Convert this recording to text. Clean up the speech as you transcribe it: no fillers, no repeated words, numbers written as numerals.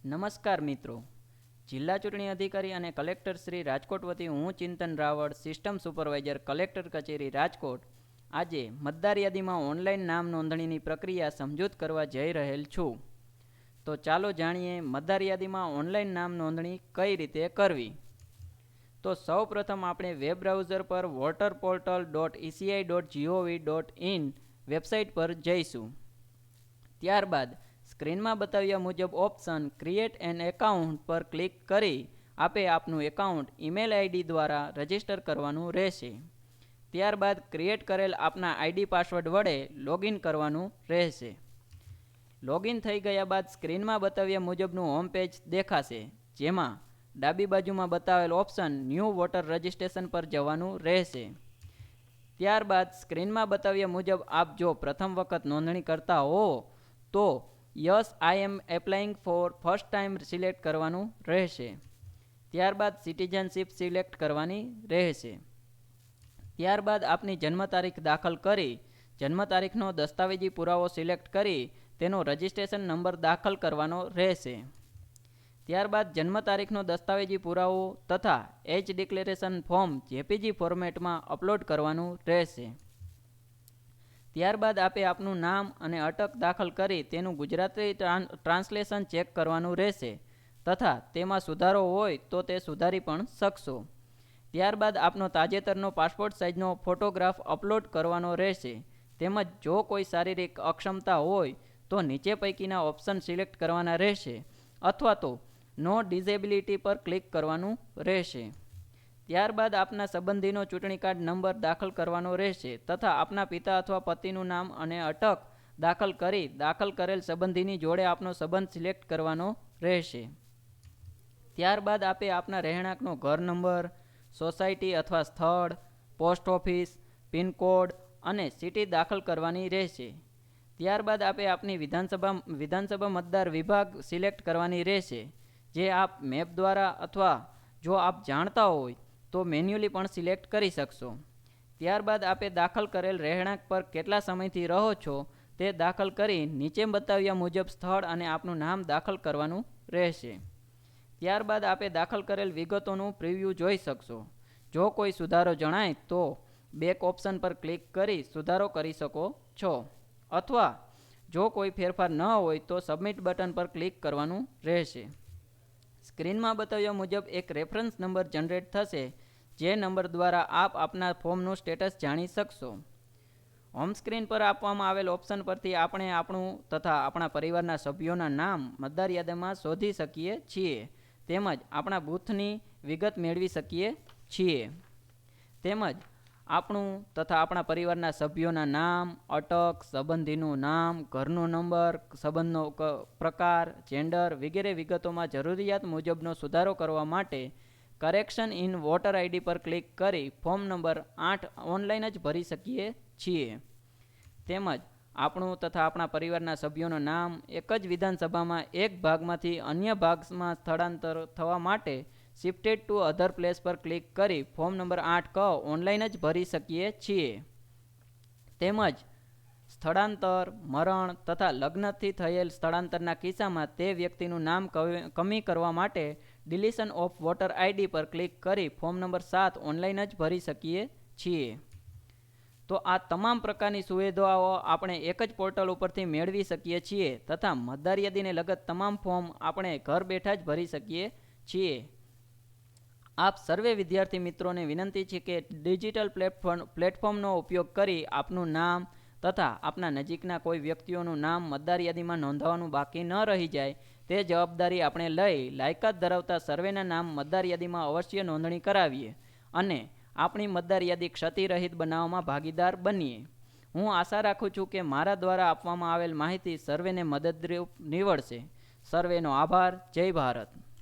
નમસ્કાર મિત્રો, જિલ્લા ચૂંટણી અધિકારી અને કલેક્ટર શ્રી રાજકોટ વતી હું ચિંતન રાવળ, સિસ્ટમ સુપરવાઇઝર, કલેક્ટર કચેરી રાજકોટ, આજે મતદાર યાદીમાં ઓનલાઈન નામ નોંધણીની પ્રક્રિયા સમજૂત કરવા જઈ રહેલ છું. તો ચાલો જાણીએ મતદાર યાદીમાં ઓનલાઈન નામ નોંધણી કઈ રીતે કરવી. તો સૌ પ્રથમ આપણે વેબ બ્રાઉઝર પર voterportal.eci.gov.in વેબસાઇટ પર જઈશું. ત્યારબાદ સ્ક્રીનમાં બતાવ્યા મુજબ ઓપ્શન ક્રિએટ એન એકાઉન્ટ પર ક્લિક કરી આપે આપનું એકાઉન્ટ ઈમેલ આઈડી દ્વારા રજીસ્ટર કરવાનું રહેશે. ત્યારબાદ ક્રિએટ કરેલ આપના આઈડી પાસવર્ડ વડે લોગિન કરવાનું રહેશે. લોગિન થઈ ગયા બાદ સ્ક્રીનમાં બતાવ્યા મુજબનું હોમ પેજ દેખાશે, જેમાં ડાબી બાજુમાં બતાવેલ ઓપ્શન ન્યૂ વોટર રજિસ્ટ્રેશન પર જવાનું રહેશે. ત્યારબાદ સ્ક્રીનમાં બતાવ્યા મુજબ આપ જો પ્રથમ વખત નોંધણી કરતા હો તો yes I am applying for first time select કરવાનું રહેશે. ત્યારબાદ સિટીઝનશીપ સિલેક્ટ કરવાની રહેશે. ત્યારબાદ આપની જન્મ તારીખ દાખલ કરી જન્મ તારીખનો દસ્તાવેજી પુરાવો સિલેક્ટ કરી તેનો રજિસ્ટ્રેશન નંબર દાખલ કરવાનો રહેશે. ત્યારબાદ જન્મ તારીખનો દસ્તાવેજી પુરાવો તથા એજ ડિક્લેરેશન ફોર્મ જેપીજી ફોર્મેટમાં અપલોડ કરવાનું રહેશે. ત્યારબાદ આપે આપનું નામ અને અટક દાખલ કરી તેનું ગુજરાતી ટ્રાન્સલેશન ચેક કરવાનું રહેશે તથા તેમાં સુધારો હોય તો તે સુધારી પણ શકશો. ત્યારબાદ આપનો તાજેતરનો પાસપોર્ટ સાઇઝનો ફોટોગ્રાફ અપલોડ કરવાનો રહેશે. તેમજ જો કોઈ શારીરિક અક્ષમતા હોય તો નીચે પૈકીના ઓપ્શન સિલેક્ટ કરવાના રહેશે અથવા તો નો ડિઝેબિલિટી પર ક્લિક કરવાનું રહેશે. ત્યારબાદ આપના સંબંધીનો ચૂંટણી કાર્ડ નંબર દાખલ કરવાનો રહેશે તથા આપના પિતા અથવા પતિનું નામ અને અટક દાખલ કરી દાખલ કરેલ સંબંધીની જોડે આપનો સંબંધ સિલેક્ટ કરવાનો રહેશે. ત્યારબાદ આપે આપના રહેણાંકનો ઘર નંબર, સોસાયટી અથવા સ્થળ, પોસ્ટ ઓફિસ, પિનકોડ અને સિટી દાખલ કરવાની રહેશે. ત્યારબાદ આપે આપની વિધાનસભા મતદાર વિભાગ સિલેક્ટ કરવાની રહેશે, જે આપ મેપ દ્વારા અથવા જો આપ જાણતા હોય તો મેન્યુઅલી પણ સિલેક્ટ કરી શકશો. ત્યારબાદ આપે દાખલ કરેલ રહેણાંક પર કેટલા સમયથી રહો છો તે દાખલ કરી નીચે બતાવ્યા મુજબ સ્થળ અને આપનું નામ દાખલ કરવાનું રહેશે. ત્યારબાદ આપે દાખલ કરેલ વિગતોનું પ્રિવ્યૂ જોઈ શકશો. જો કોઈ સુધારો જણાય તો બેક ઓપ્શન પર ક્લિક કરી સુધારો કરી શકો છો અથવા જો કોઈ ફેરફાર ન હોય તો સબમિટ બટન પર ક્લિક કરવાનું રહેશે. સ્ક્રીનમાં બતાવ્યા મુજબ એક રેફરન્સ નંબર જનરેટ થશે, જે નંબર દ્વારા આપ આપના ફોર્મનું સ્ટેટસ જાણી શકશો. હોમ સ્ક્રીન પર આપવામાં આવેલ ઓપ્શન પરથી આપણે આપણું તથા આપણા પરિવારના સભ્યોના નામ મતદાર યાદીમાં શોધી શકીએ છીએ તેમજ આપણા બૂથની વિગત મેળવી શકીએ છીએ. તેમજ આપણું તથા આપણા પરિવારના સભ્યોના નામ, અટક, સંબંધીનું નામ, ઘરનો નંબર, સંબંધનો પ્રકાર, જેન્ડર વગેરે વિગતોમાં જરૂરિયાત મુજબનો સુધારો કરવા માટે કરેક્શન ઇન વોટર આઈડી પર ક્લિક કરી ફોર્મ નંબર 8 ઓનલાઈન જ ભરી શકીએ છીએ. તેમજ આપણું તથા આપણા પરિવારના સભ્યોનું નામ એક જ વિધાનસભામાં એક ભાગમાંથી અન્ય ભાગમાં સ્થળાંતર થવા માટે શિફ્ટેડ ટુ અધર પ્લેસ પર ક્લિક કરી ફોર્મ નંબર 8 ઓનલાઈન જ ભરી શકીએ છીએ. તેમજ સ્થળાંતર, મરણ તથા લગ્નથી થયેલ સ્થળાંતરના કિસ્સામાં તે વ્યક્તિનું નામ કમી કરવા માટે ડિલીશન ઓફ વોટર આઈડી પર ક્લિક કરી ફોર્મ નંબર 7 ઓનલાઈન જ ભરી શકીએ છીએ. તો આ તમામ પ્રકારની સુવિધાઓ આપણે એક જ પોર્ટલ ઉપરથી મેળવી શકીએ છીએ તથા મતદાર યાદીને લગત તમામ ફોર્મ આપણે ઘર બેઠા જ ભરી શકીએ છીએ. આપ સર્વે વિદ્યાર્થી મિત્રોને વિનંતી છે કે ડિજિટલ પ્લેટફોર્મનો ઉપયોગ કરી આપનું નામ તથા આપના નજીકના કોઈ વ્યક્તિઓનું નામ મતદાર યાદીમાં નોંધાવવાનું બાકી ન રહી જાય તે જવાબદારી આપણે લઈ લાયકાત ધરાવતા સર્વેના નામ મતદાર યાદીમાં અવશ્ય નોંધણી કરાવીએ અને આપણી મતદાર યાદી ક્ષતિરહિત બનાવવામાં ભાગીદાર બનીએ. હું આશા રાખું છું કે મારા દ્વારા આપવામાં આવેલ માહિતી સર્વેને મદદરૂપ નીવડશે. સર્વેનો આભાર. જય ભારત.